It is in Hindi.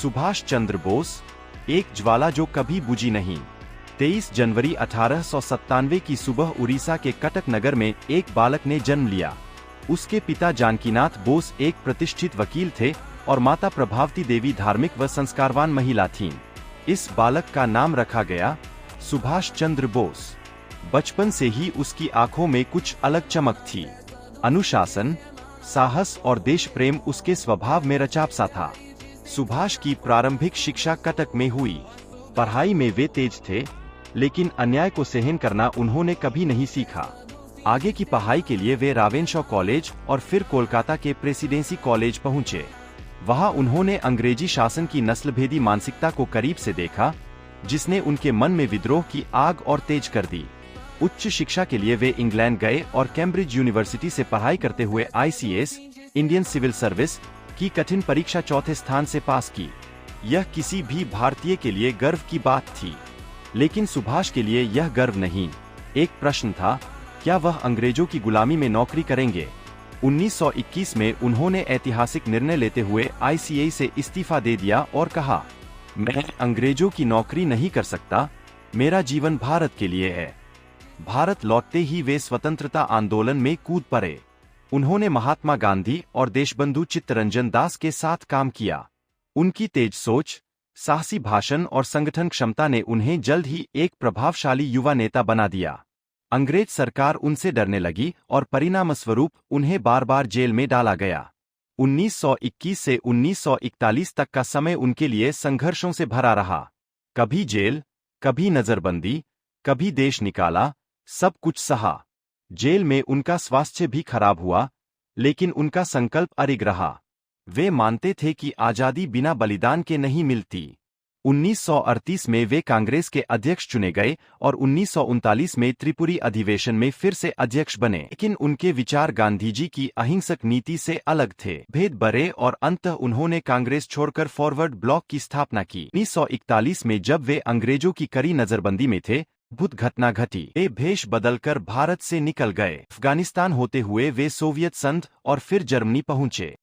सुभाष चंद्र बोस, एक ज्वाला जो कभी बुझी नहीं। 23 जनवरी 1897 की सुबह उड़ीसा के कटक नगर में एक बालक ने जन्म लिया। उसके पिता जानकीनाथ बोस एक प्रतिष्ठित वकील थे और माता प्रभावती देवी धार्मिक व संस्कारवान महिला थीं। इस बालक का नाम रखा गया सुभाष चंद्र बोस। बचपन से ही उसकी आंखों में कुछ अलग चमक थी। अनुशासन, साहस और देश प्रेम उसके स्वभाव में रचाबसा था। सुभाष की प्रारंभिक शिक्षा कटक में हुई। पढ़ाई में वे तेज थे, लेकिन अन्याय को सहन करना उन्होंने कभी नहीं सीखा। आगे की पढ़ाई के लिए वे रावेनशॉ कॉलेज और फिर कोलकाता के प्रेसिडेंसी कॉलेज पहुंचे। वहां उन्होंने अंग्रेजी शासन की नस्लभेदी मानसिकता को करीब से देखा, जिसने उनके मन में विद्रोह की आग और तेज कर दी। उच्च शिक्षा के लिए वे इंग्लैंड गए और कैम्ब्रिज यूनिवर्सिटी से पढ़ाई करते हुए ICS, इंडियन सिविल सर्विस की कठिन परीक्षा चौथे स्थान से पास की। यह किसी भी भारतीय के लिए गर्व की बात थी, लेकिन सुभाष के लिए यह गर्व नहीं, एक प्रश्न था, क्या वह अंग्रेजों की गुलामी में नौकरी करेंगे। 1921 में उन्होंने ऐतिहासिक निर्णय लेते हुए ICA से इस्तीफा दे दिया और कहा, मैं अंग्रेजों की नौकरी नहीं कर सकता, मेरा जीवन भारत के लिए है। भारत लौटते ही वे स्वतंत्रता आंदोलन में कूद पड़े। उन्होंने महात्मा गांधी और देशबंधु चित्तरंजन दास के साथ काम किया। उनकी तेज सोच, साहसी भाषण और संगठन क्षमता ने उन्हें जल्द ही एक प्रभावशाली युवा नेता बना दिया। अंग्रेज सरकार उनसे डरने लगी और परिणामस्वरूप उन्हें बार बार जेल में डाला गया। 1921 से 1941 तक का समय उनके लिए संघर्षों से भरा रहा। कभी जेल, कभी नजरबंदी, कभी देश निकाला, सब कुछ सहा। जेल में उनका स्वास्थ्य भी खराब हुआ, लेकिन उनका संकल्प अडिग रहा। वे मानते थे कि आजादी बिना बलिदान के नहीं मिलती। 1938 में वे कांग्रेस के अध्यक्ष चुने गए और 1939 में त्रिपुरी अधिवेशन में फिर से अध्यक्ष बने, लेकिन उनके विचार गांधी जी की अहिंसक नीति से अलग थे। भेद बढ़े और अंततः उन्होंने कांग्रेस छोड़कर फॉरवर्ड ब्लॉक की स्थापना की। 1941 में जब वे अंग्रेजों की कड़ी नजरबंदी में थे, अद्भुत घटना घटी। वे भेष बदलकर भारत से निकल गए। अफगानिस्तान होते हुए वे सोवियत संघ और फिर जर्मनी पहुंचे।